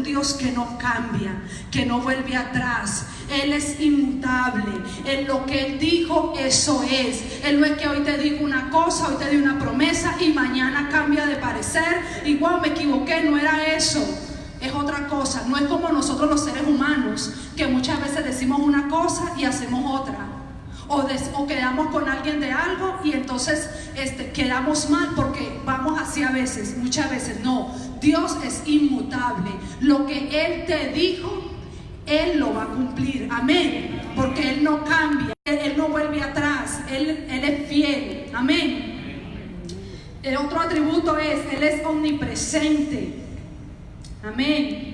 Dios que no cambia, que no vuelve atrás. Él es inmutable. En lo que Él dijo, eso es. Él no es que hoy te digo una cosa, hoy te di una promesa y mañana cambia de parecer. Igual me equivoqué, no era eso. Es otra cosa. No es como nosotros los seres humanos, que muchas veces decimos una cosa y hacemos otra. O quedamos con alguien de algo y entonces quedamos mal porque vamos así a veces, muchas veces. No, Dios es inmutable. Lo que Él te dijo, Él lo va a cumplir. Amén. Porque Él no cambia, Él no vuelve atrás, Él es fiel. Amén. El otro atributo es, Él es omnipresente. Amén.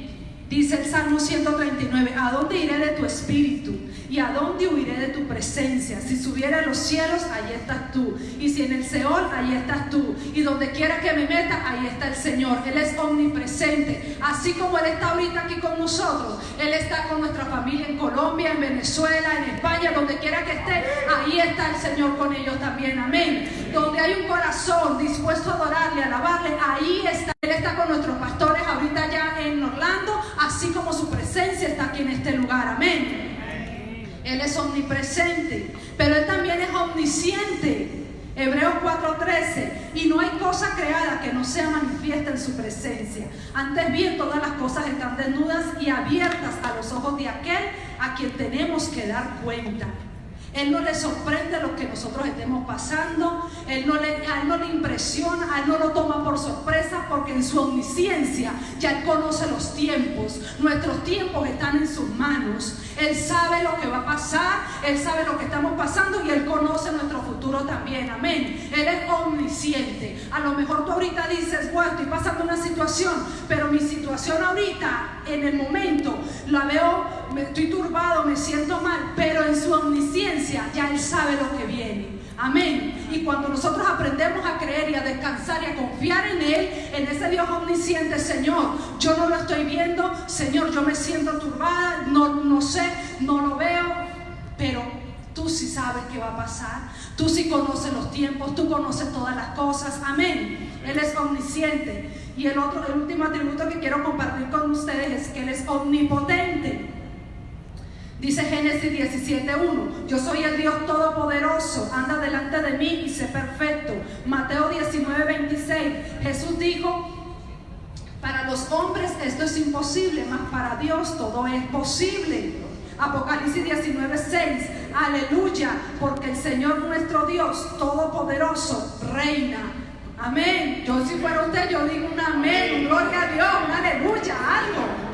Dice el Salmo 139, ¿a dónde iré de tu espíritu? ¿Y a dónde huiré de tu presencia? Si subiera a los cielos, allí estás tú. Y si en el Seol, allí estás tú. Y donde quiera que me meta, ahí está el Señor. Él es omnipresente. Así como Él está ahorita aquí con nosotros, Él está con nuestra familia en Colombia, en Venezuela, en España, donde quiera que esté, ahí está el Señor con ellos también. Amén. Donde hay un corazón dispuesto a adorarle, a alabarle, ahí está. Él está con nuestros pastores ahorita ya en Orlando, así como su presencia está aquí en este lugar. Amén. Él es omnipresente, pero Él también es omnisciente. Hebreos 4:13, y no hay cosa creada que no sea manifiesta en su presencia. Antes bien, todas las cosas están desnudas y abiertas a los ojos de aquel a quien tenemos que dar cuenta. Él no le sorprende lo que nosotros estemos pasando, a Él no le impresiona, a Él no lo toma por sorpresa, porque en su omnisciencia ya Él conoce los tiempos. Nuestros tiempos están en sus manos. Él sabe lo que va a pasar, Él sabe lo que estamos pasando y Él conoce nuestro futuro también. Amén. Él es omnisciente. A lo mejor tú ahorita dices, bueno, estoy pasando una situación, pero mi situación ahorita, en el momento, la veo, estoy turbado, me siento mal, pero en su omnisciencia ya Él sabe lo que viene. Amén. Y cuando nosotros aprendemos a creer y a descansar y a confiar en Él, en ese Dios omnisciente, Señor, yo no lo estoy viendo, Señor, yo me siento turbada, no sé, no lo veo, pero tú sí sabes qué va a pasar, tú sí conoces los tiempos, tú conoces todas las cosas. Amén. Él es omnisciente. Y el último atributo que quiero compartir con ustedes es que Él es omnipotente. Dice Génesis 17:1, yo soy el Dios todopoderoso, anda delante de mí y sé perfecto. Mateo 19:26, Jesús dijo, para los hombres esto es imposible, mas para Dios todo es posible. Apocalipsis 19:6, aleluya, porque el Señor nuestro Dios todopoderoso reina. Amén. Yo, si fuera usted, yo digo un amén, un gloria a Dios, un aleluya, algo.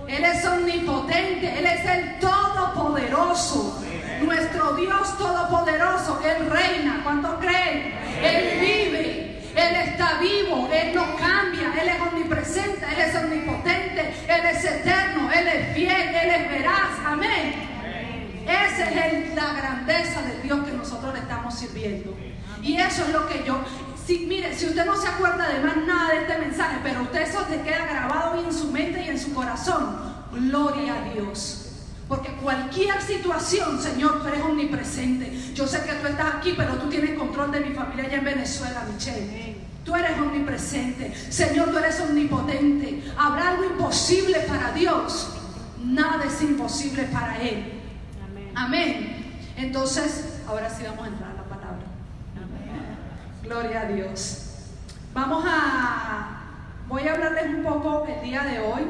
Él es omnipotente, Él es el todopoderoso. Nuestro Dios todopoderoso, Él reina. ¿Cuántos creen? Él vive, Él está vivo, Él no cambia, Él es omnipresente, Él es omnipotente, Él es eterno, Él es fiel, Él es veraz. Amén. Esa es la grandeza del Dios que nosotros le estamos sirviendo. Y eso es lo que mire, si usted no se acuerda de más nada de este mensaje, pero usted eso te queda grabado hoy en su mente y en su corazón, gloria a Dios. Porque cualquier situación, Señor, tú eres omnipresente. Yo sé que tú estás aquí, pero tú tienes control de mi familia allá en Venezuela, Michelle. Tú eres omnipresente. Señor, tú eres omnipotente. ¿Habrá algo imposible para Dios? Nada es imposible para Él. Amén. Entonces, ahora sí vamos a entrar a la palabra. Gloria a Dios. Voy a hablarles un poco el día de hoy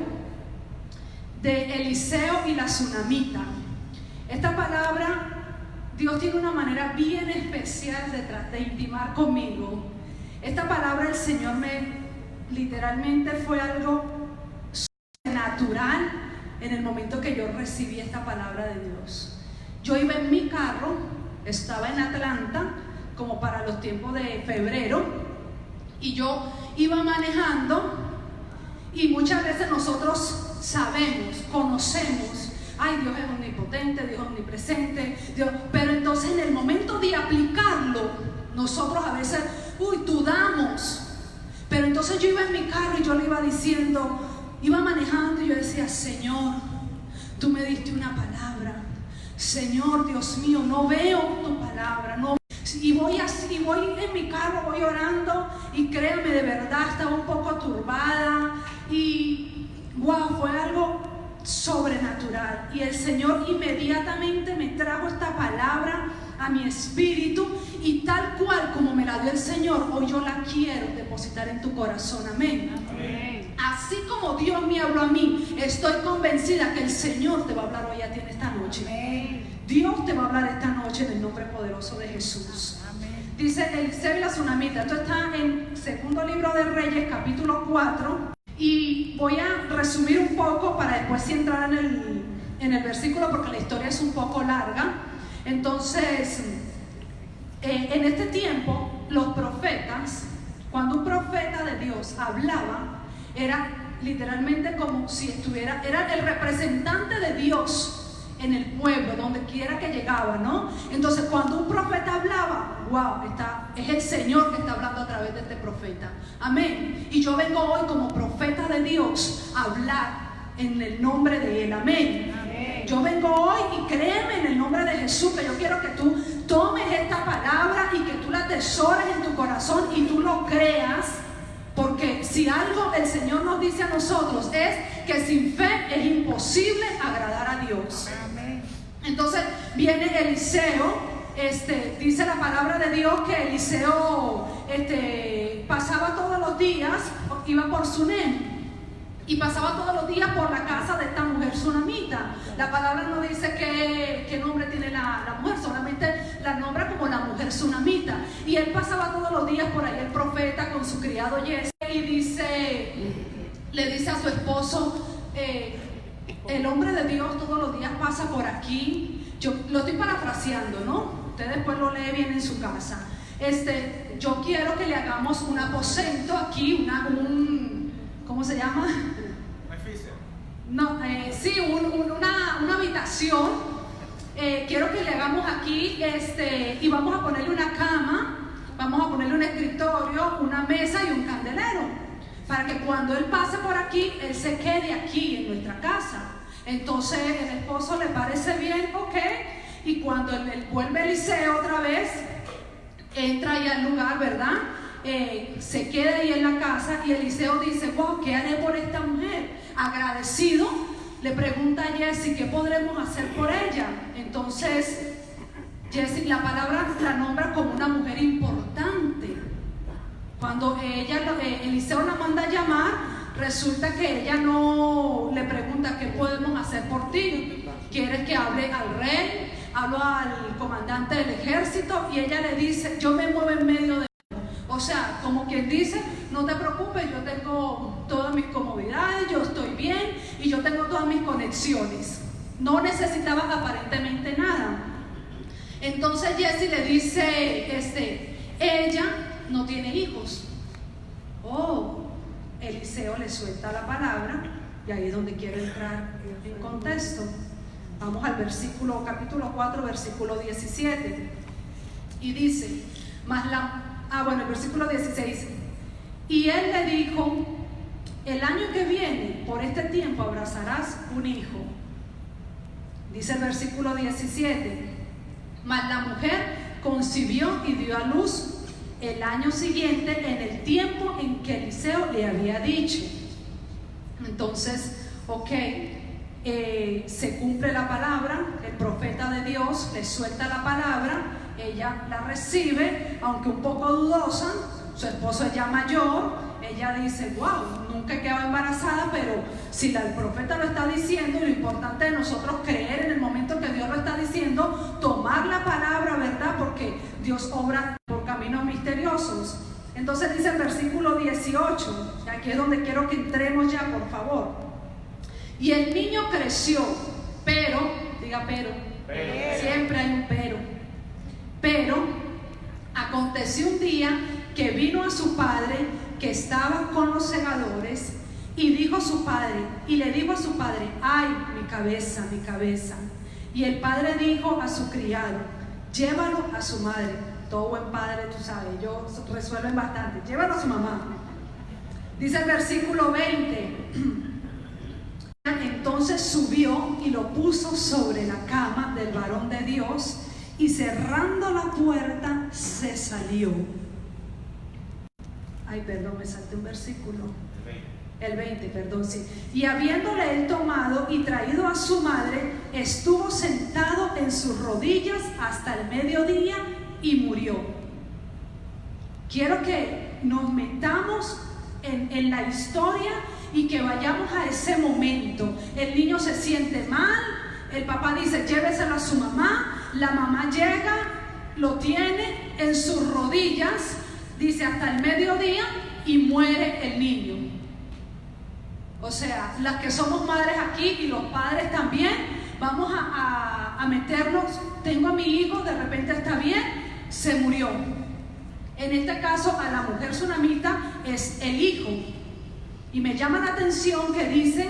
de Eliseo y la tsunamita. Esta palabra, Dios tiene una manera bien especial de intimar conmigo. Esta palabra el Señor literalmente fue algo natural en el momento que yo recibí esta palabra de Dios. Yo iba en mi carro, estaba en Atlanta, como para los tiempos de febrero, y yo iba manejando, y muchas veces nosotros sabemos, conocemos, ay, Dios es omnipotente, Dios es omnipresente, Dios, pero entonces en el momento de aplicarlo, nosotros a veces, dudamos. Pero entonces yo iba en mi carro y yo le iba diciendo, iba manejando y yo decía, Señor, tú me diste una palabra, Señor, Dios mío, no veo tu palabra, no. Y voy así, voy en mi carro, voy orando, y créanme, de verdad estaba un poco turbada, y ¿verdad? Y el Señor inmediatamente me trajo esta palabra a mi espíritu, y tal cual como me la dio el Señor, hoy yo la quiero depositar en tu corazón. Amén. Amén. Así como Dios me habló a mí, estoy convencida que el Señor te va a hablar hoy a ti en esta noche. Amén. Dios te va a hablar esta noche en el nombre poderoso de Jesús. Amén. Dice Eliseo y la tsunamita. Esto está en segundo libro de Reyes, capítulo 4, y voy a resumir un poco para después sí entrar en el versículo, porque la historia es un poco larga. Entonces, en este tiempo, los profetas, cuando un profeta de Dios hablaba, era literalmente como si estuviera, era el representante de Dios en el pueblo, donde quiera que llegaba, ¿no? Entonces, cuando un profeta hablaba, wow, es el Señor que está hablando a través de este profeta. Amén. Y yo vengo hoy como profeta de Dios a hablar en el nombre de Él. Amén. Amén. Yo vengo hoy y créeme en el nombre de Jesús que yo quiero que tú tomes esta palabra y que tú la atesores en tu corazón y tú lo creas, porque si algo el Señor nos dice a nosotros es que sin fe es imposible agradar a Dios. Amén. Entonces viene Eliseo, dice la palabra de Dios que Eliseo pasaba todos los días, iba por Sunem, y pasaba todos los días por la casa de esta mujer tsunamita. La palabra no dice qué nombre tiene la mujer, solamente la nombra como la mujer tsunamita. Y él pasaba todos los días por ahí, el profeta con su criado Jesse, y le dice a su esposo, el hombre de Dios todos los días pasa por aquí. Yo lo estoy parafraseando, ¿no? Usted después lo lee bien en su casa. Yo quiero que le hagamos un aposento aquí, ¿cómo se llama? No, sí, una habitación. Quiero que le hagamos aquí, y vamos a ponerle una cama, vamos a ponerle un escritorio, una mesa y un candelero, para que cuando él pase por aquí, él se quede aquí en nuestra casa. Entonces el esposo le parece bien, ok, y cuando él vuelve Eliseo otra vez, entra ahí al lugar, ¿verdad? Se queda ahí en la casa, y Eliseo dice, wow, ¿qué haré por esta mujer? Agradecido, le pregunta a Jesse, ¿qué podremos hacer por ella? Entonces Jesse, la palabra la nombra como una mujer importante. Cuando Eliseo la manda a llamar, resulta que ella no le pregunta, ¿qué podemos hacer por ti? ¿Quieres que hable al rey? Hablo al comandante del ejército, y ella le dice, yo me muevo en medio de... O sea, como quien dice, no te preocupes, yo tengo todas mis comodidades, yo estoy bien y yo tengo todas mis conexiones. No necesitaba aparentemente nada. Entonces Jesse le dice, ella no tiene hijos. Oh, Eliseo le suelta la palabra, y ahí es donde quiero entrar en contexto. Vamos al capítulo 4, versículo 17. Y dice, el versículo 16. Y él le dijo, el año que viene, por este tiempo, abrazarás un hijo. Dice el versículo 17. Mas la mujer concibió y dio a luz el año siguiente, en el tiempo en que Eliseo le había dicho. Entonces, se cumple la palabra, el profeta de Dios le suelta la palabra, ella la recibe, aunque un poco dudosa. Su esposo es ya mayor, ella dice, wow, nunca he quedado embarazada, pero si el profeta lo está diciendo, lo importante de nosotros creer en el momento que Dios lo está diciendo, tomar la palabra, ¿verdad? Porque Dios obra por caminos misteriosos. Entonces dice el versículo 18, y aquí es donde quiero que entremos ya, por favor. Y el niño creció, pero, diga pero. Siempre hay un pero aconteció un día que vino a su padre, que estaba con los segadores, y le dijo a su padre, ay, mi cabeza. Y el padre dijo a su criado, llévalo a su madre. Todo buen padre, tú sabes, ellos resuelven bastante, llévalo a su mamá. Dice el versículo 20. Entonces subió y lo puso sobre la cama del varón de Dios, y cerrando la puerta se salió. Ay, perdón, me salté un versículo. El 20, perdón, sí. Y habiéndole él tomado y traído a su madre, estuvo sentado en sus rodillas hasta el mediodía y murió. Quiero que nos metamos en la historia y que vayamos a ese momento. El niño se siente mal, el papá dice lléveselo a su mamá, la mamá llega, lo tiene en sus rodillas, dice hasta el mediodía y muere el niño. O sea, las que somos madres aquí y los padres también, vamos a meternos. Tengo a mi hijo, de repente está bien, se murió. En este caso, a la mujer tsunamita es el hijo. Y me llama la atención que dice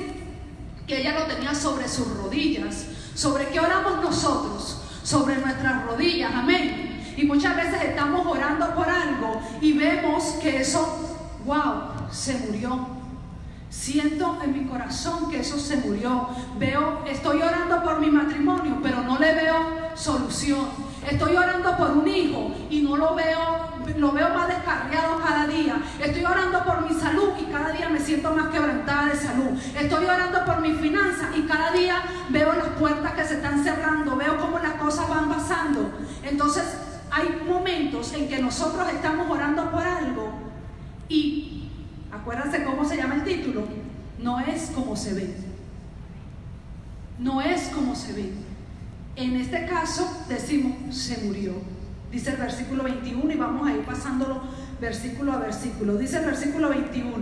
que ella lo tenía sobre sus rodillas. ¿Sobre qué oramos nosotros? Sobre nuestras rodillas, amén. Y muchas veces estamos orando por algo y vemos que eso, wow, se murió. Siento en mi corazón que eso se murió. Estoy orando por mi matrimonio, pero no le veo solución. Estoy orando por un hijo y no lo veo más descarriado cada día. Estoy orando por mi salud y cada día me siento más quebrantada de salud. Estoy orando por mi finanza y cada día veo las puertas que se están cerrando, veo cómo las cosas van pasando. Entonces hay momentos en que nosotros estamos orando por algo y acuérdense cómo se llama el título. No es como se ve. No es como se ve. En este caso decimos se murió. Dice el versículo 21 y vamos a ir pasándolo versículo a versículo. Dice el versículo 21.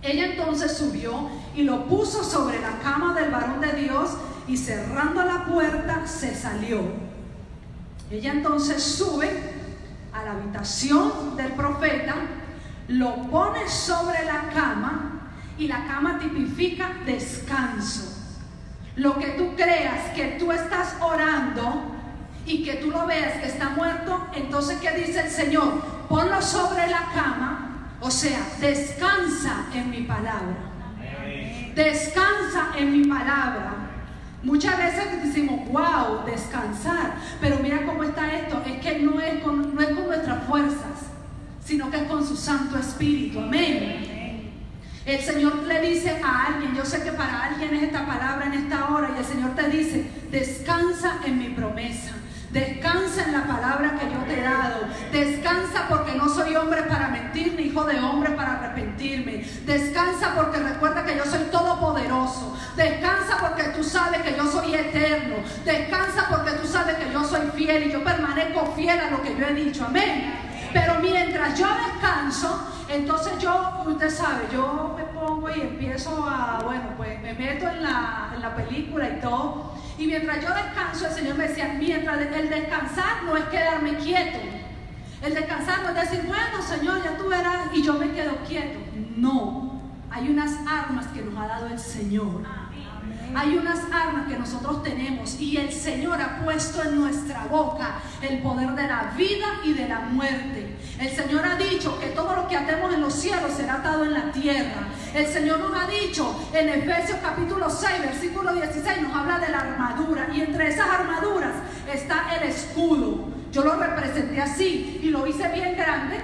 Ella entonces subió y lo puso sobre la cama del varón de Dios y cerrando la puerta se salió. Ella entonces sube a la habitación del profeta, lo pone sobre la cama y la cama tipifica descanso. Lo que tú creas que tú estás orando y que tú lo veas que está muerto, entonces ¿qué dice el Señor? Ponlo sobre la cama, o sea, descansa en mi palabra. Descansa en mi palabra. Muchas veces decimos, wow, descansar, pero mira cómo está esto, es que no es con nuestras fuerzas, sino que es con su Santo Espíritu, amén. El Señor le dice a alguien, yo sé que para alguien es esta palabra en esta hora, y el Señor te dice, descansa en mi promesa, descansa en la palabra que yo te he dado, descansa porque no soy hombre para mentir, ni hijo de hombre para arrepentirme, descansa porque recuerda que yo soy todopoderoso, descansa porque tú sabes que yo soy eterno, descansa porque tú sabes que yo soy fiel y yo permanezco fiel a lo que yo he dicho, amén. Pero mientras yo descanso, entonces usted sabe, yo me pongo y empiezo pues me meto en la película y todo. Y mientras yo descanso, el Señor me decía, mientras el descansar no es quedarme quieto. El descansar no es decir, bueno, Señor, ya tú verás, y yo me quedo quieto. No, hay unas armas que nos ha dado el Señor. Hay unas armas que nosotros tenemos y el Señor ha puesto en nuestra boca el poder de la vida y de la muerte. El Señor ha dicho que todo lo que atemos en los cielos será atado en la tierra. El Señor nos ha dicho en Efesios capítulo 6, versículo 16, nos habla de la armadura, y entre esas armaduras está el escudo. Yo lo representé así y lo hice bien grande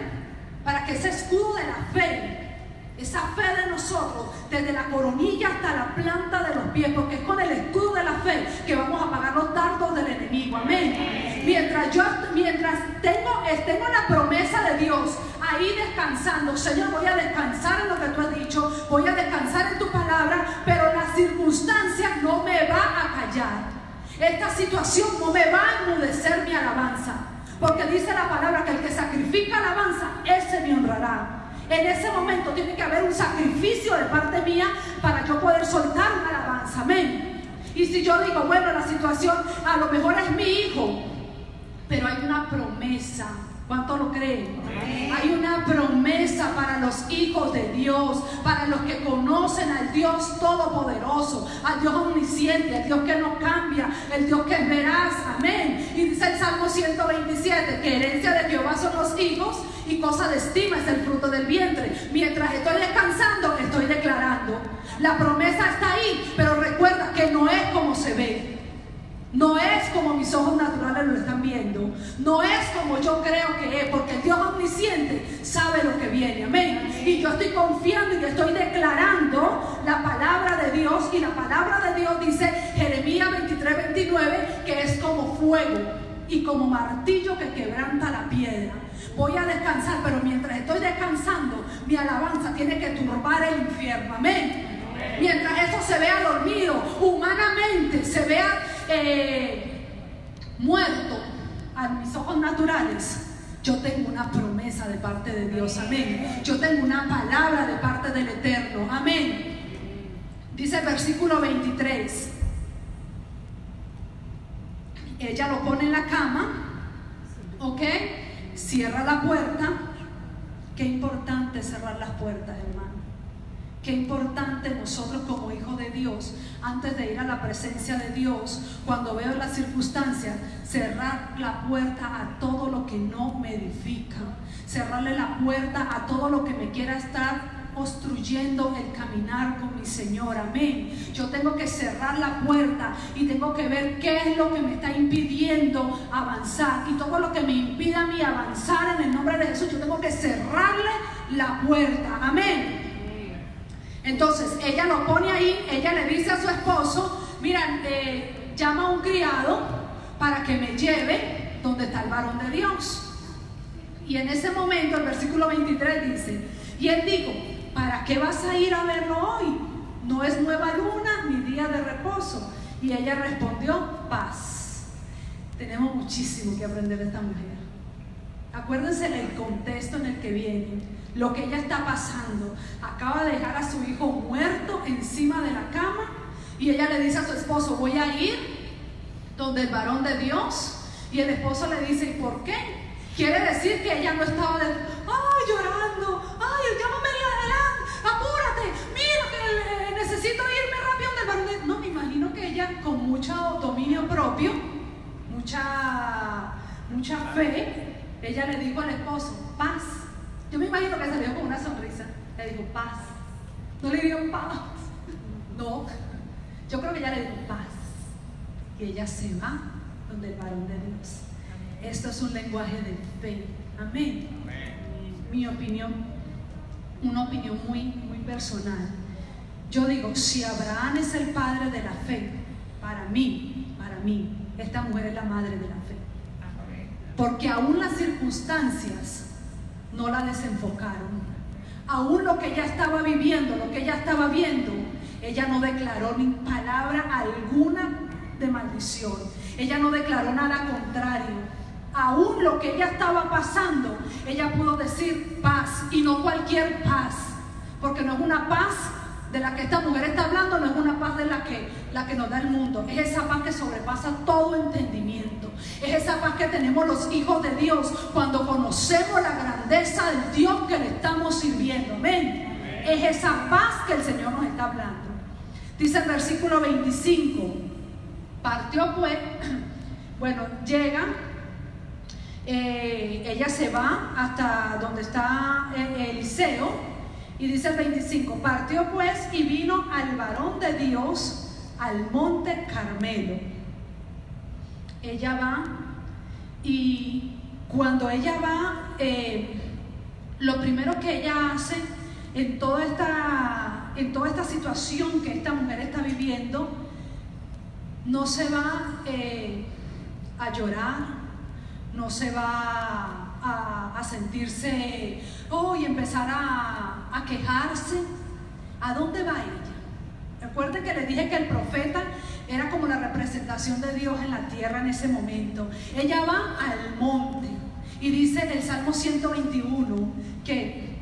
para que ese escudo de la fe, esa fe de nosotros, desde la coronilla hasta la planta de los pies, porque es con el escudo de la fe que vamos a apagar los dardos del enemigo, amén. Mientras tengo la promesa de Dios ahí descansando, Señor, voy a descansar en lo que tú has dicho, voy a descansar en tu palabra, pero la circunstancia no me va a callar. Esta situación no me va a enmudecer mi alabanza, porque dice la palabra que el que sacrifica alabanza, ese me honrará. En ese momento tiene que haber un sacrificio de parte mía para yo poder soltar una alabanza, amén. Y si yo digo, bueno, la situación a lo mejor es mi hijo, pero hay una promesa. ¿Cuánto lo creen? Hay una promesa para los hijos de Dios, para los que conocen al Dios Todopoderoso, al Dios omnisciente, al Dios que no cambia, el Dios que es veraz, amén. Y dice el Salmo 127 que herencia de Jehová son los hijos y cosa de estima es el fruto del vientre. Mientras estoy descansando, estoy declarando. La promesa está ahí, pero recuerda que no es como se ve. No es como mis ojos naturales lo están viendo. No es como yo creo que es, porque el Dios omnisciente sabe lo que viene. Amén. Y yo estoy confiando y estoy declarando la palabra de Dios. Y la palabra de Dios dice, Jeremías 23:29, que es como fuego y como martillo que quebranta la piedra. Voy a descansar, pero mientras estoy descansando, mi alabanza tiene que turbar el infierno. Amén. Mientras eso se vea dormido, humanamente se vea muerto a mis ojos naturales, yo tengo una promesa de parte de Dios. Amén. Yo tengo una palabra de parte del Eterno. Amén. Dice el versículo 23. Ella lo pone en la cama, ¿ok? Cierra la puerta. Qué importante cerrar las puertas, hermano. Qué importante nosotros como hijos de Dios, antes de ir a la presencia de Dios, cuando veo las circunstancias, cerrar la puerta a todo lo que no me edifica, cerrarle la puerta a todo lo que me quiera estar obstruyendo el caminar con mi Señor. Amén. Yo tengo que cerrar la puerta y tengo que ver qué es lo que me está impidiendo avanzar, y todo lo que me impida a mí avanzar en el nombre de Jesús, yo tengo que cerrarle la puerta. Amén. Entonces ella lo pone ahí, ella le dice a su esposo, mira, llama a un criado para que me lleve donde está el varón de Dios. Y en ese momento el versículo 23 dice, y él dijo, ¿para qué vas a ir a verlo hoy? No es nueva luna ni día de reposo. Y ella respondió, paz. Tenemos muchísimo que aprender de esta mujer. Acuérdense del contexto en el que viene. Lo que ella está pasando. Acaba de dejar a su hijo muerto encima de la cama, y ella le dice a su esposo, voy a ir donde el varón de Dios. Y el esposo le dice, ¿y por qué? Quiere decir que ella no estaba llorando, llámame adelante, apúrate, mira que necesito irme rápido donde el varón de... No, me imagino que ella con mucho dominio propio, mucha fe, ella le dijo al esposo, paz. Yo me imagino que salió con una sonrisa. Le dijo paz. No le dio paz. No. Yo creo que ella le dio paz. Y ella se va donde el varón de Dios. Esto es un lenguaje de fe. Amén. Mi opinión, una opinión muy personal. Yo digo, si Abraham es el padre de la fe, para mí, esta mujer es la madre de la fe. Porque aún las circunstancias no la desenfocaron. Aún lo que ella estaba viviendo, lo que ella estaba viendo, ella no declaró ni palabra alguna de maldición. Ella no declaró nada contrario. Aún lo que ella estaba pasando, ella pudo decir paz, y no cualquier paz, porque no es una paz de la que esta mujer está hablando, no es una paz de la que nos da el mundo. Es esa paz que sobrepasa todo entendimiento. Es esa paz que tenemos los hijos de Dios cuando conocemos la grandeza del Dios que le estamos sirviendo. Amén. Es esa paz que el Señor nos está hablando. Dice el versículo 25, partió pues, llega, ella se va hasta donde está Eliseo. Y dice el 25, partió pues y vino al varón de Dios al monte Carmelo. Ella va, y cuando ella va, lo primero que ella hace en toda esta situación que esta mujer está viviendo, no se va a llorar, no se va a sentirse y empezar a quejarse. ¿A dónde va ella? Recuerden que les dije que el profeta era como la representación de Dios en la tierra en ese momento. Ella va al monte, y dice el Salmo 121 que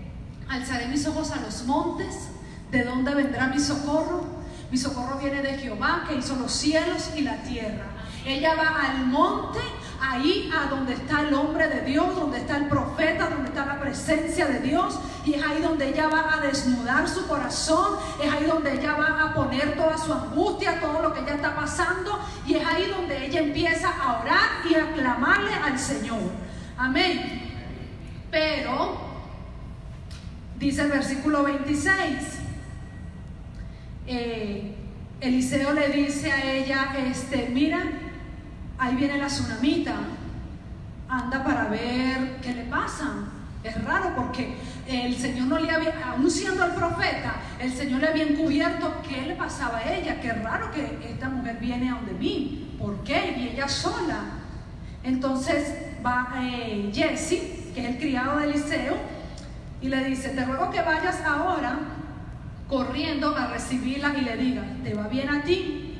alzaré mis ojos a los montes, ¿de dónde vendrá mi socorro? Mi socorro viene de Jehová, que hizo los cielos y la tierra. Ella va al monte, ahí a donde está el hombre de Dios, donde está el profeta, donde está la presencia de Dios, y es ahí donde ella va a desnudar su corazón, es ahí donde ella va a poner toda su angustia, todo lo que ella está pasando, y es ahí donde ella empieza a orar y a clamarle al Señor. Amén. Pero dice el versículo 26, Eliseo le dice a ella, mira, Ahí viene la tsunamita, anda para ver qué le pasa. Es raro porque el Señor no le había, aún siendo el profeta, el Señor le había encubierto qué le pasaba a ella. Qué raro que esta mujer viene a donde mí. ¿Por qué? Y ella sola. Entonces va Jesse, que es el criado de Eliseo, y le dice: te ruego que vayas ahora corriendo a recibirla y le digas: te va bien a ti,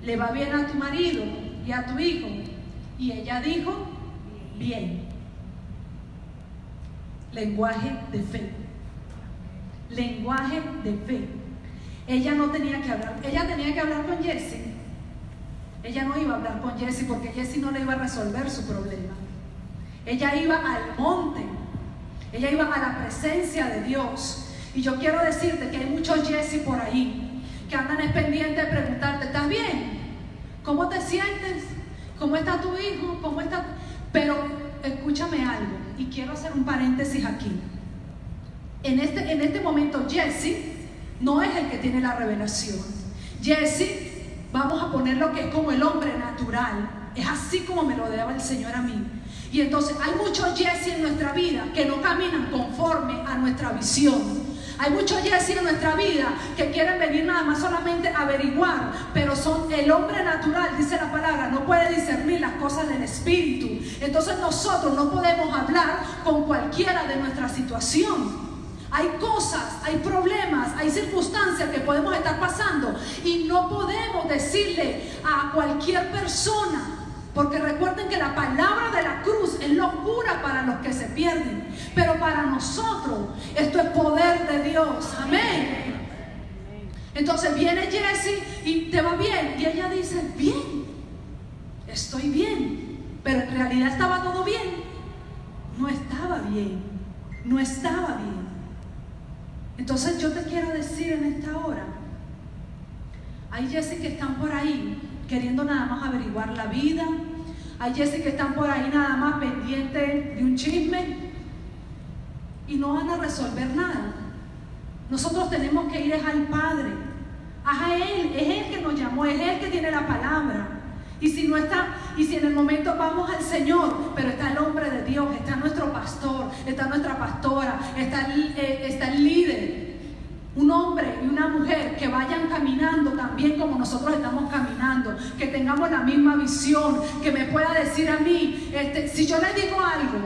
le va bien a tu marido y a tu hijo. Y ella dijo: bien. Lenguaje de fe. Lenguaje de fe. Ella no tenía que hablar, ella tenía que hablar con Jesse. Ella no iba a hablar con Jesse porque Jesse no le iba a resolver su problema. Ella iba al monte, ella iba a la presencia de Dios. Y yo quiero decirte que hay muchos Jesse por ahí que andan pendientes de preguntarte: ¿estás bien? ¿Cómo te sientes? ¿Cómo está tu hijo? ¿Cómo está? Pero escúchame algo, y quiero hacer un paréntesis aquí. En este momento Jesse no es el que tiene la revelación. Jesse, vamos a poner lo que es como el hombre natural, es así como me lo daba el Señor a mí. Y entonces hay muchos Jesse en nuestra vida que no caminan conforme a nuestra visión. Hay muchos Jesse en nuestra vida que quieren venir nada más solamente a averiguar, pero son el hombre natural, dice la palabra, no puede discernir las cosas del Espíritu. Entonces nosotros no podemos hablar con cualquiera de nuestra situación. Hay cosas, hay problemas, hay circunstancias que podemos estar pasando y no podemos decirle a cualquier persona. Porque recuerden que la palabra de la cruz es locura para los que se pierden, pero para nosotros esto es poder de Dios. Amén. Entonces viene Jesse y te va bien, y ella dice: bien, estoy bien. Pero en realidad estaba todo bien. No estaba bien, no estaba bien. Entonces yo te quiero decir en esta hora, hay Jesse que están por ahí queriendo nada más averiguar la vida. Hay Jesse que están por ahí nada más pendientes de un chisme y no van a resolver nada. Nosotros tenemos que ir al Padre, a Él, es Él que nos llamó, es Él que tiene la palabra. Y si no está, y si en el momento vamos al Señor, pero está el hombre de Dios, está nuestro pastor, está nuestra pastora, está el líder, un hombre y una mujer que vayan caminando también como nosotros estamos caminando, que tengamos la misma visión, que me pueda decir a mí, si yo le digo algo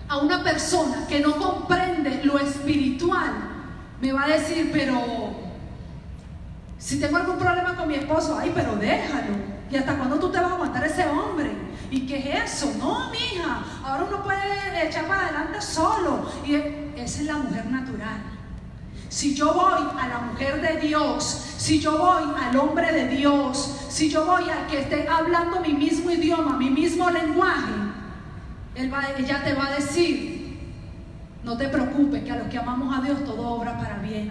a una persona que no comprende lo espiritual, me va a decir: pero si tengo algún problema con mi esposo, ay, pero déjalo. ¿Y hasta cuándo tú te vas a aguantar ese hombre? ¿Y qué es eso? No, mija, ahora uno puede echar para adelante solo. Y esa es la mujer natural. Si yo voy a la mujer de Dios, si yo voy al hombre de Dios, si yo voy al que esté hablando mi mismo idioma, mi mismo lenguaje, ella te va a decir: no te preocupes, que a los que amamos a Dios todo obra para bien.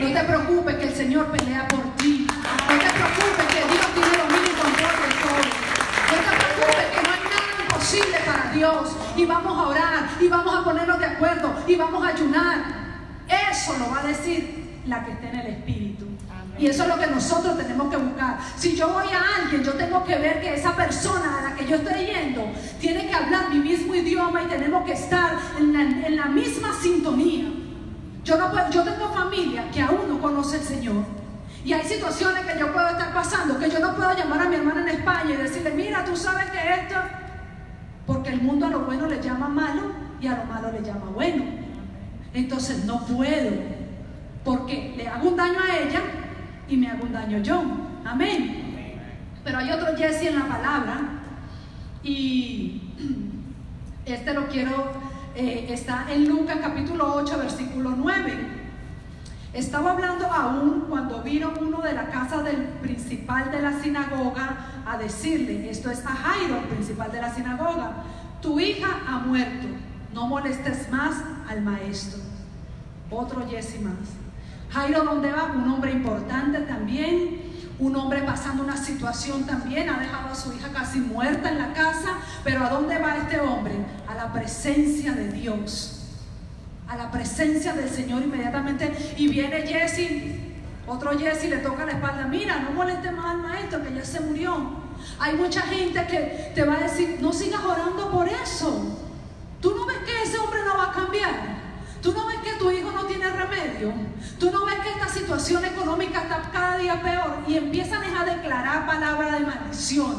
No te preocupes, que el Señor pelea por ti. No te preocupes, que Dios tiene dominio y control de todo. No te preocupes, que no hay nada imposible para Dios. Y vamos a orar, y vamos a ponernos de acuerdo, y vamos a ayunar. Eso lo va a decir la que esté en el Espíritu. Y eso es lo que nosotros tenemos que buscar. Si yo voy a alguien, yo tengo que ver que esa persona a la que yo estoy yendo tiene que hablar mi mismo idioma y tenemos que estar en la misma sintonía. Yo tengo familia que aún no conoce al Señor. Y hay situaciones que yo puedo estar pasando, que yo no puedo llamar a mi hermana en España y decirle: mira, tú sabes que esto, porque el mundo a lo bueno le llama malo y a lo malo le llama bueno. Entonces no puedo, porque le hago un daño a ella y me hago un daño yo. Amén. Pero hay otro Jesse en la palabra, y lo quiero, está en Lucas capítulo 8 versículo 9. Estaba hablando aún cuando vino uno de la casa del principal de la sinagoga a decirle, esto es a Jairo, el principal de la sinagoga: tu hija ha muerto, no molestes más al maestro. Otro Jesse más. Jairo, ¿dónde va? Un hombre importante también, un hombre pasando una situación también, ha dejado a su hija casi muerta en la casa, pero ¿a dónde va este hombre? A la presencia de Dios, a la presencia del Señor inmediatamente. Y viene Jesse Otro Jesse le toca la espalda, mira, no molestes más al maestro que ya se murió. Hay mucha gente que te va a decir, no sigas orando por eso. ¿Tú no ves que ese hombre no va a cambiar? ¿Tú no ves que tu hijo no tiene remedio? ¿Tú no ves que esta situación económica está cada día peor? Y empiezan a declarar palabras de maldición.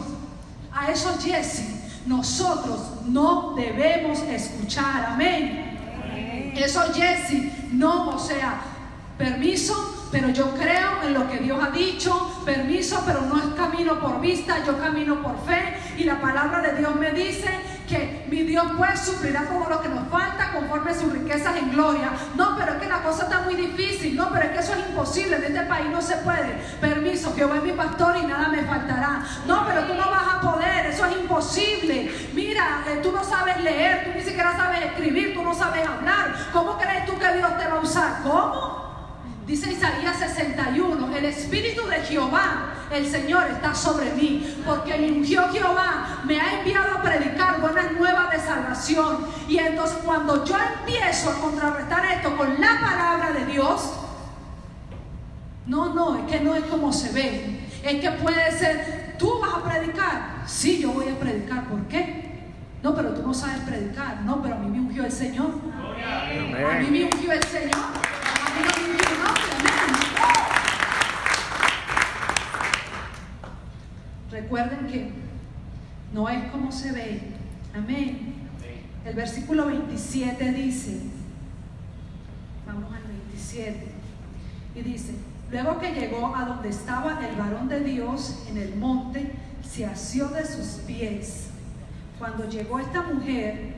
A esos Jesse nosotros no debemos escuchar. Amén. Esos Jesse no, o sea, permiso, pero yo creo en lo que Dios ha dicho. Permiso, pero no es camino por vista, yo camino por fe. Y la palabra de Dios me dice que mi Dios pues suplirá todo lo que nos falta conforme a sus riquezas en gloria. No, pero es que la cosa está muy difícil. No, pero es que eso es imposible, en este país no se puede. Permiso, Jehová es mi pastor y nada me faltará. No, pero tú no vas a poder, eso es imposible. Mira, tú no sabes leer, tú ni siquiera sabes escribir, tú no sabes hablar. ¿Cómo crees tú que Dios te va a usar? ¿Cómo? Dice Isaías 61, el Espíritu de Jehová, el Señor, está sobre mí, porque me ungió Jehová, me ha enviado a predicar buenas nuevas de salvación. Y entonces cuando yo empiezo a contrarrestar esto con la palabra de Dios, no, es que no es como se ve. Es que puede ser, tú vas a predicar. Sí, yo voy a predicar. ¿Por qué? No, pero tú no sabes predicar. No, pero a mí me ungió el Señor. A mí me ungió el Señor. A mí me ungió el nombre. Recuerden que no es como se ve. Amén. El versículo 27 dice, vamos al 27, y dice: luego que llegó a donde estaba el varón de Dios en el monte, se asió de sus pies. Cuando llegó esta mujer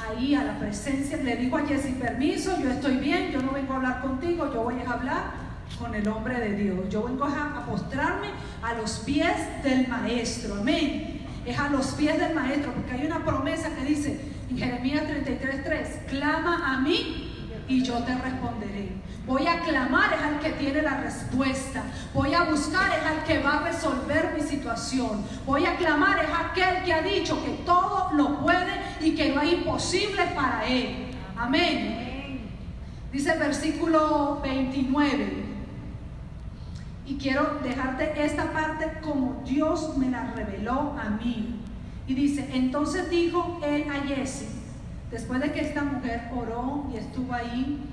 ahí a la presencia, le dijo a Jesse: permiso, yo estoy bien, yo no vengo a hablar contigo, yo voy a hablar con el hombre de Dios. Yo vengo a postrarme a los pies del maestro. Amén. Es a los pies del maestro, porque hay una promesa que dice en Jeremías 33:3: clama a mí y yo te responderé. Voy a clamar, es al que tiene la respuesta. Voy a buscar, es al que va a resolver mi situación. Voy a clamar, es aquel que ha dicho que todo lo puede y que no hay imposibles para él. Amén. Dice el versículo 29. Y quiero dejarte esta parte como Dios me la reveló a mí. Y dice: entonces dijo él a Jesse, después de que esta mujer oró y estuvo ahí,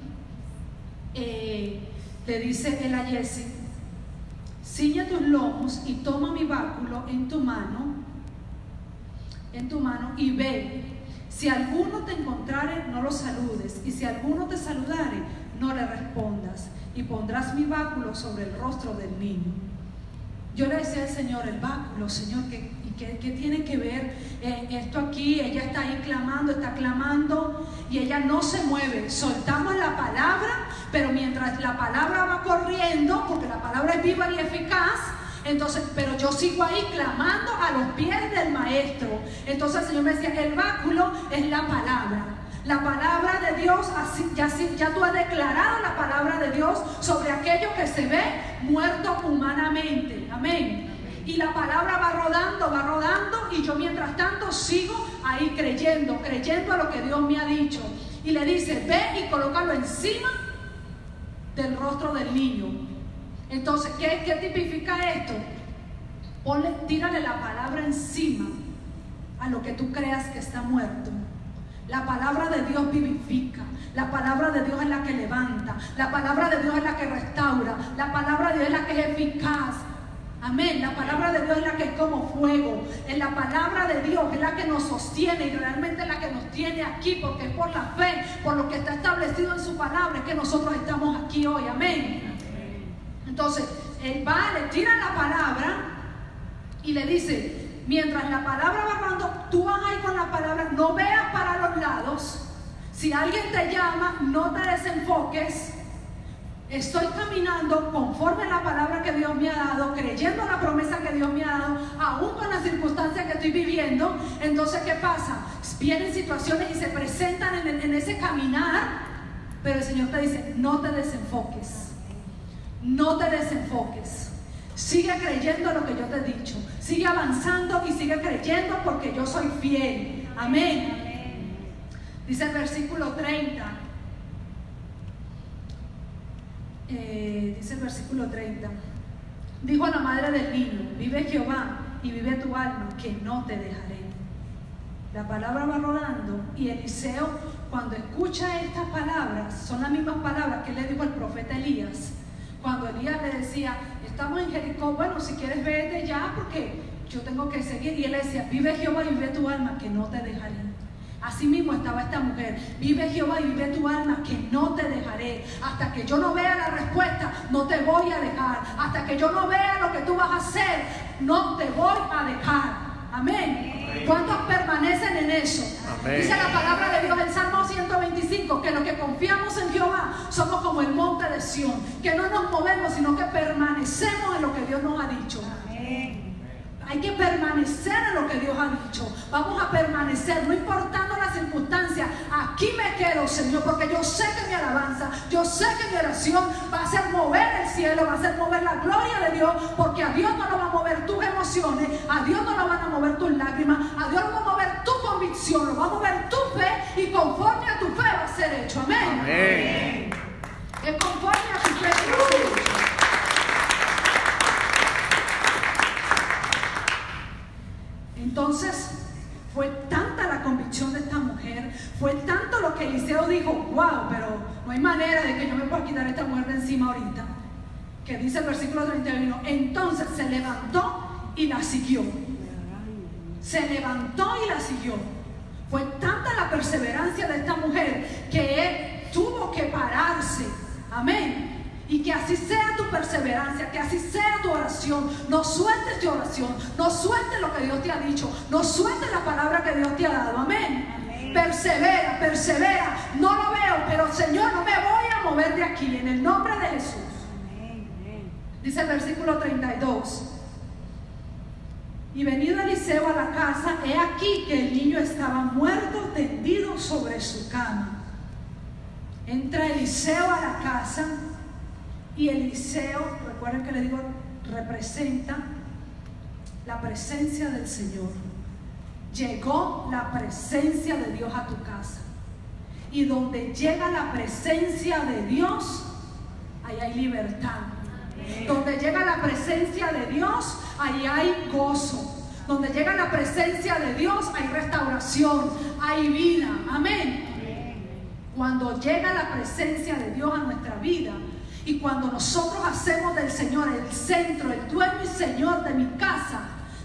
le dice él a Jesse: ciñe tus lomos y toma mi báculo en tu mano y ve. Si alguno te encontrare, no lo saludes, y si alguno te saludare, no le respondas, y pondrás mi báculo sobre el rostro del niño. Yo le decía al Señor: el báculo, Señor, ¿qué tiene que ver esto aquí? Ella está ahí clamando, está clamando, y ella no se mueve. Soltamos la palabra, pero mientras la palabra va corriendo, porque la palabra es viva y eficaz, entonces, pero yo sigo ahí clamando a los pies del maestro. Entonces el Señor me decía: el báculo es la palabra. La palabra de Dios, así, ya tú has declarado la palabra de Dios sobre aquello que se ve muerto humanamente. Amén. Y la palabra va rodando, y yo mientras tanto sigo ahí creyendo a lo que Dios me ha dicho. Y le dice: ve y colócalo encima del rostro del niño. Entonces, ¿qué tipifica esto? Tírale la palabra encima a lo que tú creas que está muerto. La palabra de Dios vivifica. La palabra de Dios es la que levanta. La palabra de Dios es la que restaura. La palabra de Dios es la que es eficaz. Amén. La palabra de Dios es la que es como fuego. Es la palabra de Dios es la que nos sostiene, y realmente es la que nos tiene aquí, porque es por la fe, por lo que está establecido en su palabra, es que nosotros estamos aquí hoy. Amén. Entonces, él va, le tira la palabra y le dice: mientras la palabra va hablando, tú vas ahí con la palabra, no veas para los lados. Si alguien te llama, no te desenfoques. Estoy caminando conforme a la palabra que Dios me ha dado, creyendo la promesa que Dios me ha dado, aún con las circunstancias que estoy viviendo. Entonces, ¿qué pasa? Vienen situaciones y se presentan en ese caminar, pero el Señor te dice: no te desenfoques. No te desenfoques. Sigue creyendo lo que yo te he dicho. Sigue avanzando y sigue creyendo, porque yo soy fiel. Amén. Dice el versículo 30: dice el versículo 30, dijo a la madre del niño, vive Jehová y vive tu alma, que no te dejaré. La palabra va rodando y Eliseo, cuando escucha estas palabras, son las mismas palabras que le dijo el profeta Elías. Cuando Elías le decía, estamos en Jericó, bueno, si quieres vete ya porque yo tengo que seguir. Y él le decía, vive Jehová y vive tu alma, que no te dejaré. Así mismo estaba esta mujer, vive Jehová y vive tu alma, que no te dejaré. Hasta que yo no vea la respuesta, no te voy a dejar. Hasta que yo no vea lo que tú vas a hacer, no te voy a dejar. Amén. ¿Cuántos permanecen en eso? Amén. Dice la palabra de Dios en Salmo 125 que los que confiamos en Jehová somos como el monte de Sión, que no nos movemos sino que permanecemos en lo que Dios nos ha dicho. Amén. Hay que permanecer en lo que Dios ha dicho. Vamos a permanecer, no importando las circunstancias. Aquí me quedo, Señor, porque yo sé que mi alabanza, yo sé que mi oración va a hacer mover el cielo, va a hacer mover la gloria de Dios, porque a Dios no lo va a mover tus emociones, a Dios no lo van a mover tus lágrimas, a Dios no va a mover tu convicción, lo va a mover tu fe, y conforme a tu fe va a ser hecho. Amén. Amén. Es conforme a tu fe que va a ser hecho. Entonces, fue tanta la convicción de esta mujer, fue tanto lo que Eliseo dijo, wow, pero no hay manera de que yo me pueda quitar esta mujer de encima ahorita, que dice el versículo 31, entonces se levantó y la siguió. Se levantó y la siguió. Fue tanta la perseverancia de esta mujer que él tuvo que pararse. Amén. Y que así sea tu perseverancia, que así sea tu oración. No sueltes tu oración, no sueltes lo que Dios te ha dicho, no sueltes la palabra que Dios te ha dado. Amén. Amén. Persevera, persevera. No lo veo, pero Señor, no me voy a mover de aquí, en el nombre de Jesús. Amén. Dice el versículo 32. Y venido Eliseo a la casa, he aquí que el niño estaba muerto, tendido sobre su cama. Entra Eliseo a la casa. Y Eliseo, recuerden que le digo, representa la presencia del Señor. Llegó la presencia de Dios a tu casa. Y donde llega la presencia de Dios, ahí hay libertad. Amén. Donde llega la presencia de Dios, ahí hay gozo. Donde llega la presencia de Dios, hay restauración, hay vida. Amén. Amén. Cuando llega la presencia de Dios a nuestra vida, y cuando nosotros hacemos del Señor el centro, el dueño y Señor de mi casa,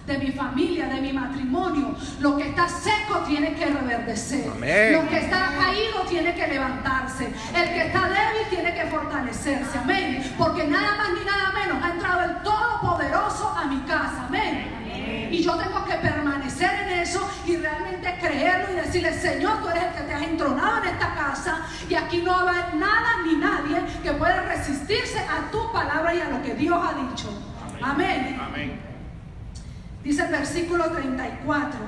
de mi familia, de mi matrimonio, lo que está seco tiene que reverdecer. Amén. Lo que está caído tiene que levantarse. El que está débil tiene que fortalecerse. Amén. Porque nada más ni nada menos ha entrado el Todopoderoso a mi casa. Amén. Y yo tengo que permanecer en eso y realmente creerlo y decirle, Señor, tú eres el que te has entronado en esta casa y aquí no va a haber nada ni nadie que pueda resistirse a tu palabra y a lo que Dios ha dicho. Amén. Amén. Dice el versículo 34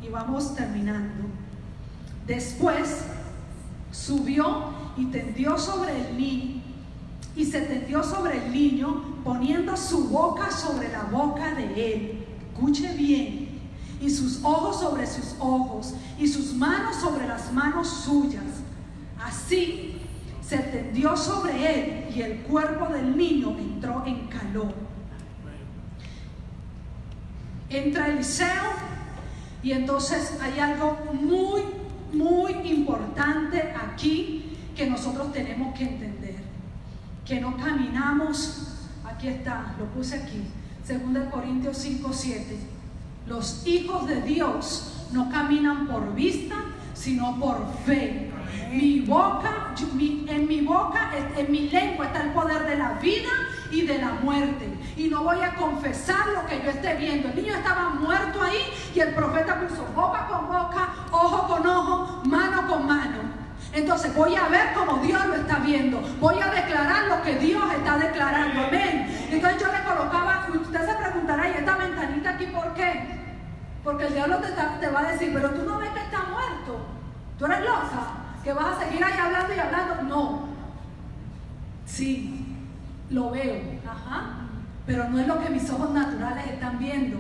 y vamos terminando. Después subió y tendió sobre el niño y se tendió sobre el niño poniendo su boca sobre la boca de él. Escuche bien, y sus ojos sobre sus ojos, y sus manos sobre las manos suyas. Así se tendió sobre él, y el cuerpo del niño entró en calor. Entra Eliseo, y entonces hay algo muy, muy importante aquí que nosotros tenemos que entender. Que no caminamos, aquí está, lo puse aquí. 2 Corintios 5:7. Los hijos de Dios no caminan por vista, sino por fe. En mi boca, en mi lengua está el poder de la vida y de la muerte. Y no voy a confesar lo que yo esté viendo. El niño estaba muerto ahí y el profeta puso boca con boca, ojo con ojo, mano con mano. Entonces voy a ver como Dios lo está viendo. Voy a declarar lo que Dios está declarando. Amén. Entonces yo le colocaba, usted se preguntará, ¿y esta ventanita aquí por qué? Porque el diablo te va a decir, pero tú no ves que está muerto. Tú eres loca, que vas a seguir ahí hablando y hablando. No. Sí, lo veo. Ajá. pero no es lo que mis ojos naturales están viendo,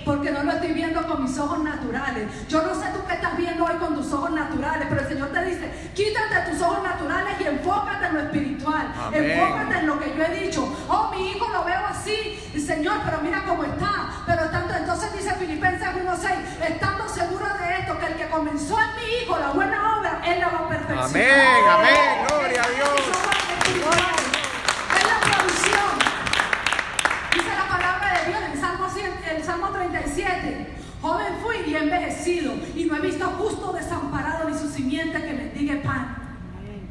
porque no lo estoy viendo con mis ojos naturales. Yo no sé tú qué estás viendo hoy con tus ojos naturales, pero el Señor te dice, quítate tus ojos naturales y enfócate en lo espiritual. Amén. Enfócate en lo que yo he dicho. Oh, mi hijo lo veo así, y Señor, pero mira cómo está. Pero tanto, entonces dice Filipenses 1:6, estando seguro de esto, que el que comenzó en mi hijo la buena obra, Él la va a perfeccionar. Amén, amén, gloria a Dios. Es la provisión. Dice la palabra de Dios en el Salmo 37. Joven fui y he envejecido, y no he visto justo desamparado ni su simiente que mendigue pan.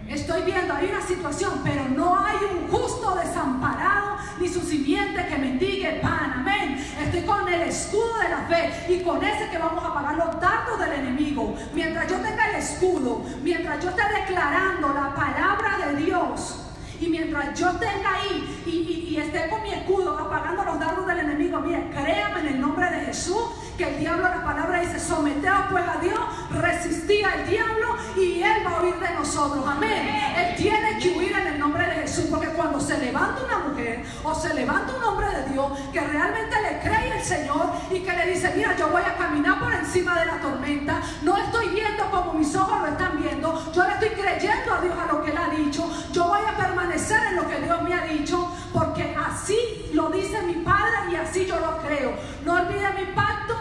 Estoy viendo, hay una situación, pero no hay un justo desamparado ni su simiente que mendigue pan. Amén. Estoy con el escudo de la fe, y con ese que vamos a pagar los dardos del enemigo. Mientras yo tenga el escudo, mientras yo esté declarando la palabra de Dios, y mientras yo tenga ahí y esté con mi escudo apagando los dardos del enemigo, mire, créame en el nombre de Jesús, que el diablo, la palabra dice, someteos pues a Dios, resistí al diablo y Él va a huir de nosotros. Amén. Él tiene que huir en el nombre de Jesús, porque cuando se levanta una mujer o se levanta un hombre de Dios que realmente le cree al Señor y que le dice, mira, yo voy a caminar por encima de la tormenta, no estoy viendo como mis ojos lo están viendo, yo le estoy creyendo a Dios a lo que Él ha dicho, yo voy a permanecer en lo que Dios me ha dicho, porque así lo dice mi Padre y así yo lo creo. No olvide mi pacto,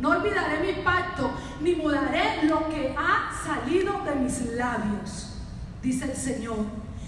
no olvidaré mi pacto, ni mudaré lo que ha salido de mis labios, dice el Señor.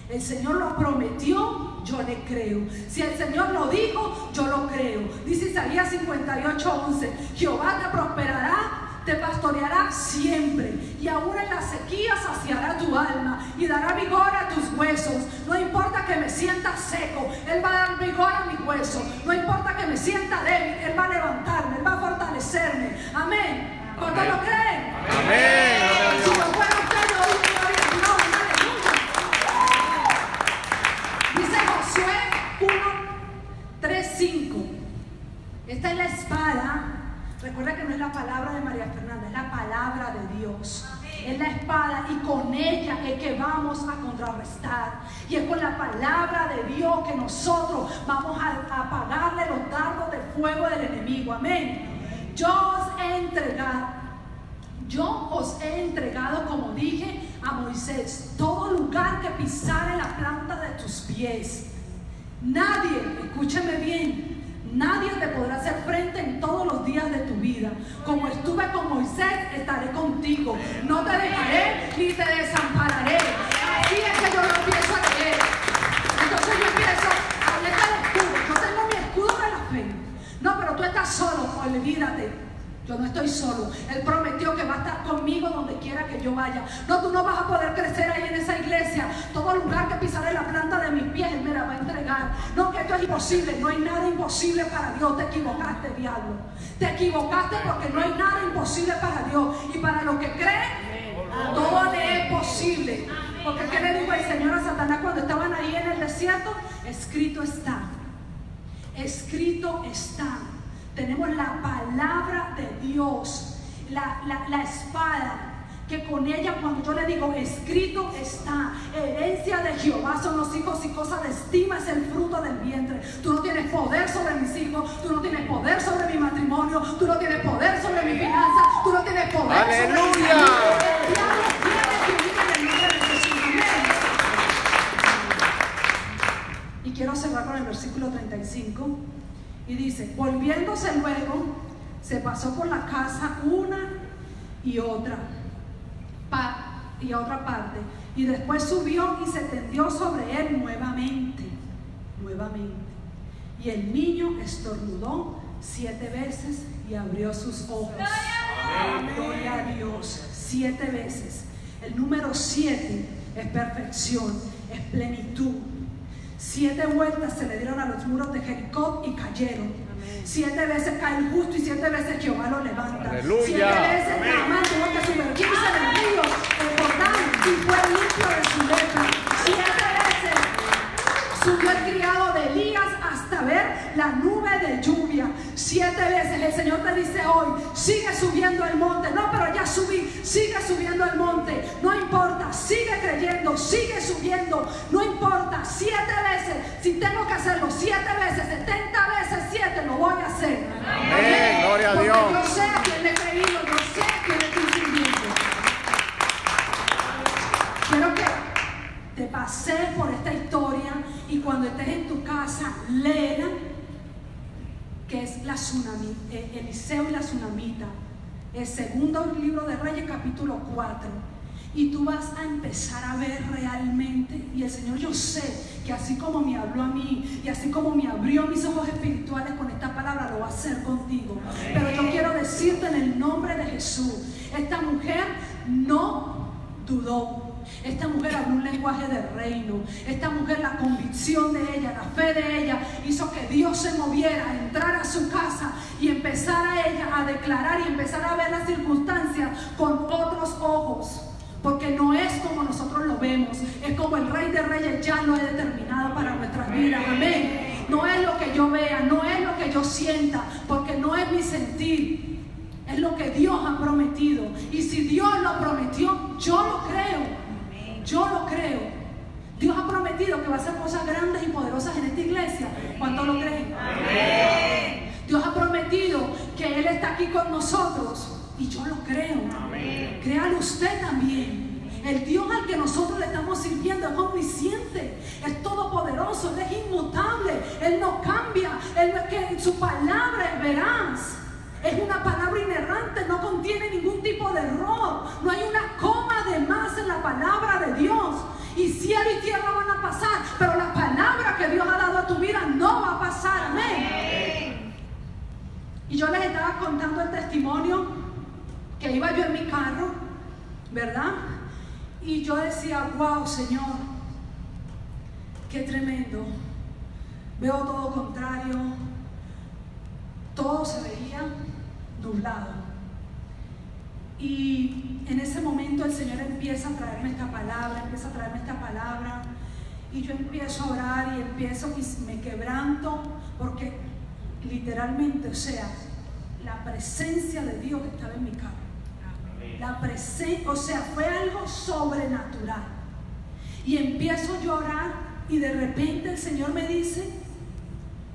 El Señor lo prometió, yo le creo. Si el Señor lo dijo, yo lo creo. Dice Isaías 58:11, Jehová te prosperará, te pastoreará siempre, y aún en la sequía saciará tu alma y dará vigor a tus huesos. No importa que me sienta seco, Él va a dar vigor a mis huesos. No importa que me sienta débil, Él va a levantarme, Él va a fortalecerme. Amén. ¿Cuántos lo creen? Amén. Si lo fuera usted, yo digo gloria a Dios. Aleluya. Dice Josué 1:3-5. Esta es la espada. Recuerda que no es la palabra de María Fernanda, es la palabra de Dios. Es la espada, y con ella es que vamos a contrarrestar. Y es con la palabra de Dios que nosotros vamos a apagarle los dardos de fuego del enemigo. Amén. Yo os he entregado, como dije a Moisés, todo lugar que pisare la planta de tus pies. Nadie, escúchame bien, nadie te podrá hacer frente en todos los días de tu vida. Como estuve con Moisés, estaré contigo. No te dejaré ni te desampararé. Así es que yo lo empiezo a leer. Entonces yo empiezo a leer el escudo. Yo tengo mi escudo de la fe. No, pero tú estás solo. Olvídate. Yo no estoy solo. Él prometió que va a estar conmigo donde quiera que yo vaya. No, tú no vas a poder crecer ahí en esa iglesia. Todo lugar que pisaré la planta de mis pies, Él me la va a entregar. No, que esto es imposible. No hay nada imposible para Dios. Te equivocaste, diablo. Te equivocaste, porque no hay nada imposible para Dios. Y para los que creen, todo le es posible. Porque ¿qué le dijo el Señor a Satanás cuando estaban ahí en el desierto? Escrito está. Escrito está. Tenemos la palabra de Dios, la espada, que con ella, cuando yo le digo escrito está, herencia de Jehová son los hijos y cosa de estima es el fruto del vientre. Tú no tienes poder sobre mis hijos, tú no tienes poder sobre mi matrimonio, tú no tienes poder sobre mi finanza, tú no tienes poder sobre mi salud. El diablo tiene que vivir en el nombre de Jesús. Amén. Y quiero cerrar con el versículo 35. Y dice, volviéndose luego, se pasó por la casa una y otra parte, y después subió y se tendió sobre él nuevamente. Y el niño estornudó 7 veces y abrió sus ojos. Gloria a Dios. 7 veces. El número 7 es perfección, es plenitud. 7 vueltas se le dieron a los muros de Jericó y cayeron. 7 veces cae el justo y 7 veces Jehová lo levanta. Aleluya. 7 veces Naamán tuvo que sumergirse en el río, el Jordán, y fue limpio de su lepra. 7 veces subió el criado de Elías hasta ver la nube de lluvia. 7 veces el Señor te dice hoy, sigue subiendo el monte. No, pero ya subí, sigue subiendo el monte. No importa, sigue creyendo, sigue subiendo. No importa, 7 veces Si tengo que hacerlo 7 veces, 70 veces 7, lo voy a hacer. Amén. Gloria a Dios. Porque yo sé a quién le he creído, yo sé a quién le estoy sirviendo. Quiero que te pases por esta historia y cuando estés en tu casa, léela, que es la tsunami, Eliseo y la tsunamita, el segundo libro de Reyes, capítulo 4. Y tú vas a empezar a ver realmente, y el Señor, yo sé que así como me habló a mí y así como me abrió mis ojos espirituales con esta palabra, lo va a hacer contigo. Pero yo quiero decirte en el nombre de Jesús, esta mujer no dudó. Esta mujer habló un lenguaje de reino. Esta mujer, la convicción de ella, la fe de ella, hizo que Dios se moviera, a entrar a su casa y empezara ella a declarar y empezar a ver las circunstancias con otros ojos. Porque no es como nosotros lo vemos, es como el Rey de Reyes ya lo ha determinado para nuestras vidas. Amén. No es lo que yo vea, no es lo que yo sienta, porque no es mi sentir, es lo que Dios ha prometido. Y si Dios lo prometió, yo lo creo. Yo lo creo. Dios ha prometido que va a hacer cosas grandes y poderosas en esta iglesia. ¿Cuántos lo creen? Amén. Dios ha prometido que Él está aquí con nosotros. Y yo lo creo. Amén. Créalo usted también. El Dios al que nosotros le estamos sirviendo es omnisciente, es todopoderoso, Él es inmutable, Él no cambia, su palabra es veraz. Es una palabra inerrante, no contiene ningún tipo de error. No hay una coma de más en la palabra de Dios. Y cielo y tierra van a pasar, pero la palabra que Dios ha dado a tu vida no va a pasar. Amén. Y yo les estaba contando el testimonio que iba yo en mi carro, ¿verdad? Y yo decía, wow, Señor, qué tremendo. Veo todo contrario. Todo se veía nublado. Y en ese momento el Señor empieza a traerme esta palabra, y yo empiezo a orar y me quebranto, porque literalmente, o sea, la presencia de Dios estaba en mi carro. La presencia, o sea, fue algo sobrenatural. Y empiezo yo a orar y de repente el Señor me dice,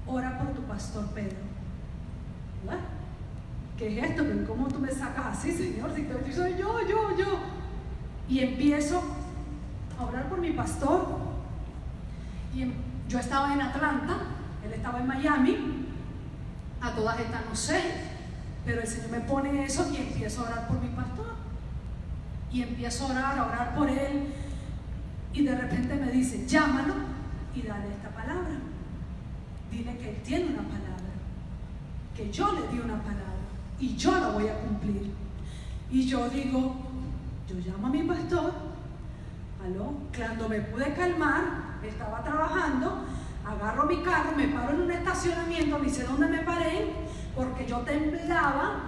ora por tu pastor Pedro. ¿Qué es esto? ¿Cómo tú me sacas así, Señor? Si soy yo. Y empiezo a orar por mi pastor. Y yo estaba en Atlanta, él estaba en Miami. A todas estas no sé, pero el Señor me pone eso y empiezo a orar por mi pastor. Y empiezo a orar por él. Y de repente me dice, llámalo y dale esta palabra. Dile que él tiene una palabra, que yo le di una palabra y yo la voy a cumplir. Y yo digo, yo llamo a mi pastor, cuando me pude calmar, estaba trabajando, agarro mi carro, me paro en un estacionamiento, ni sé dónde me paré, porque yo temblaba,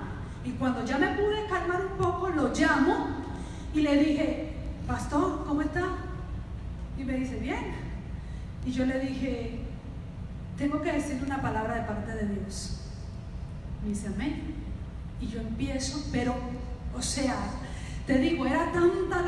y cuando ya me pude calmar un poco, lo llamo y le dije, pastor, ¿cómo está? Y me dice, bien. Y yo le dije, tengo que decirle una palabra de parte de Dios. Me dice, amén. Y yo empiezo, pero, o sea, te digo, era tanta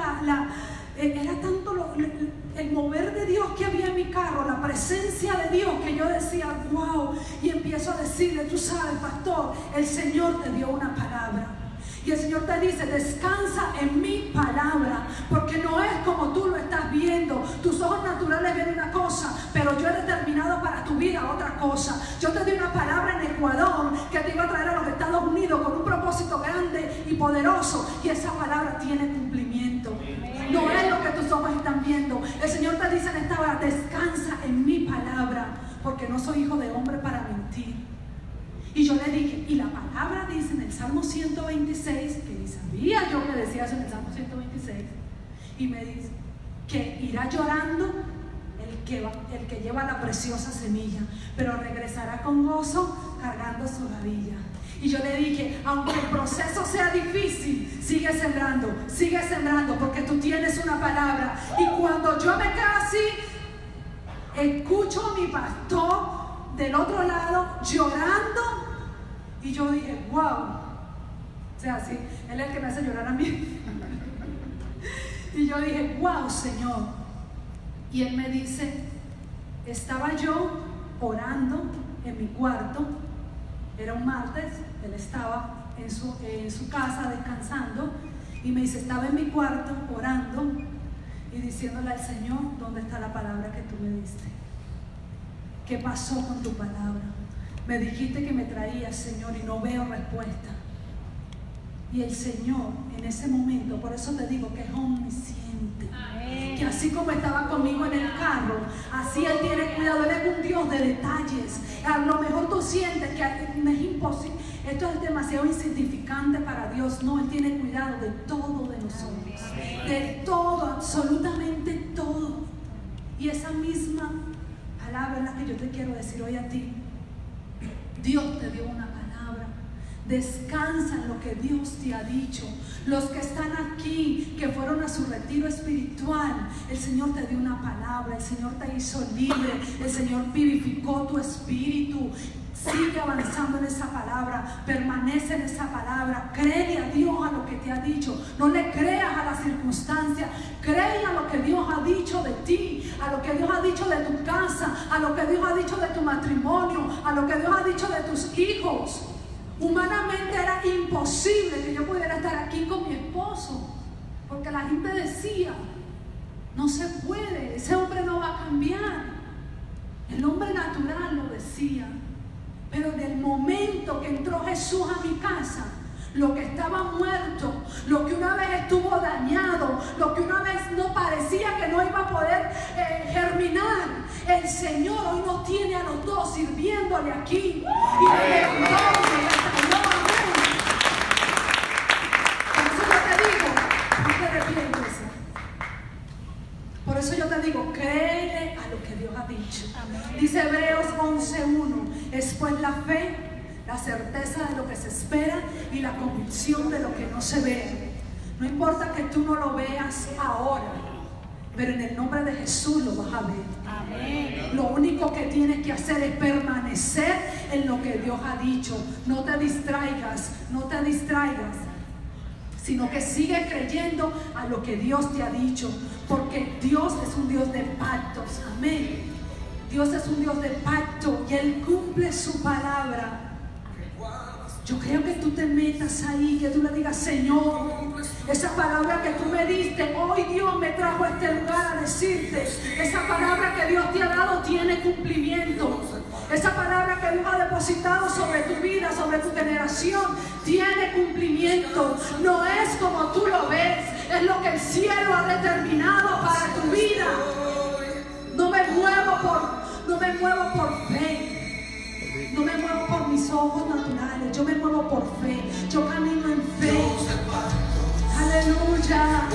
el mover de Dios que había en mi carro, la presencia de Dios, que yo decía, wow. Y empiezo a decirle, tú sabes, pastor, el Señor te dio una palabra. Y el Señor te dice, descansa en mi palabra, porque no es como tú lo estás viendo. Tus ojos naturales ven una cosa, pero yo he determinado para tu vida otra cosa. Yo te di una palabra en Ecuador que te iba a traer a los Estados Unidos con un propósito grande y poderoso, y esa palabra tiene cumplimiento. No es lo que tus ojos están viendo. El Señor te dice en esta hora, descansa en mi palabra, porque no soy hijo de hombre para mentir. Y yo le dije, y la palabra dice en el Salmo 126, que ni sabía yo que decía eso en el Salmo 126, y me dice que irá llorando el que lleva la preciosa semilla, pero regresará con gozo cargando su gavilla. Y yo le dije, aunque el proceso sea difícil, sigue sembrando, porque tú tienes una palabra. Y cuando yo me quedo así, escucho a mi pastor del otro lado llorando, y yo dije, wow. O sea, sí, él es el que me hace llorar a mí. Y yo dije, wow, Señor. Y él me dice, estaba yo orando en mi cuarto, era un martes, él estaba en su casa descansando, y me dice, estaba en mi cuarto orando y diciéndole al Señor, ¿dónde está la palabra que tú me diste? ¿Qué pasó con tu palabra? Me dijiste que me traías, Señor, y no veo respuesta. Y el Señor en ese momento, por eso te digo que es omnisciente, que así como estaba conmigo en el carro, así Él tiene cuidado. Él es un Dios de detalles. A lo mejor tú sientes que es imposible, esto es demasiado insignificante para Dios. No, Él tiene cuidado de todo de nosotros, de todo, absolutamente todo. Y esa misma palabra es la que yo te quiero decir hoy a ti. Dios te dio una palabra. Descansa en lo que Dios te ha dicho. Los que están aquí, que fueron a su retiro espiritual, el Señor te dio una palabra, el Señor te hizo libre, el Señor vivificó tu espíritu. Sigue avanzando en esa palabra, permanece en esa palabra, créele a Dios a lo que te ha dicho, no le creas a las circunstancias, cree a lo que Dios ha dicho de ti, a lo que Dios ha dicho de tu casa, a lo que Dios ha dicho de tu matrimonio, a lo que Dios ha dicho de tus hijos. Humanamente era imposible que yo pudiera estar aquí con mi esposo, porque la gente decía, no se puede, ese hombre no va a cambiar. El hombre natural lo decía. Pero en el momento que entró Jesús a mi casa, lo que estaba muerto, lo que una vez estuvo dañado, lo que una vez no parecía que no iba a poder germinar, el Señor hoy nos tiene a los dos sirviéndole aquí. Y nos levantó, nos restauró, amén. Por eso yo te digo, no te arrepientes. Por eso yo te digo, créele a lo que Dios ha dicho. Dice Hebreos 11:1, es pues la fe, la certeza de lo que se espera y la convicción de lo que no se ve. No importa que tú no lo veas ahora, pero en el nombre de Jesús lo vas a ver. Amén. Lo único que tienes que hacer es permanecer en lo que Dios ha dicho. No te distraigas, no te distraigas, sino que sigue creyendo a lo que Dios te ha dicho, porque Dios es un Dios de pactos. Amén. Dios es un Dios de pacto y Él cumple su palabra. Yo creo que tú te metas ahí, que tú le digas, Señor, esa palabra que tú me diste, hoy Dios me trajo a este lugar a decirte, esa palabra que Dios te ha dado tiene cumplimiento. Esa palabra que Dios ha depositado sobre tu vida, sobre tu generación, tiene cumplimiento. No es como tú lo ves, es lo que el cielo ha determinado para tu vida. No me muevo por fe, no me muevo por mis ojos naturales, yo me muevo por fe, yo camino en fe. Aleluya.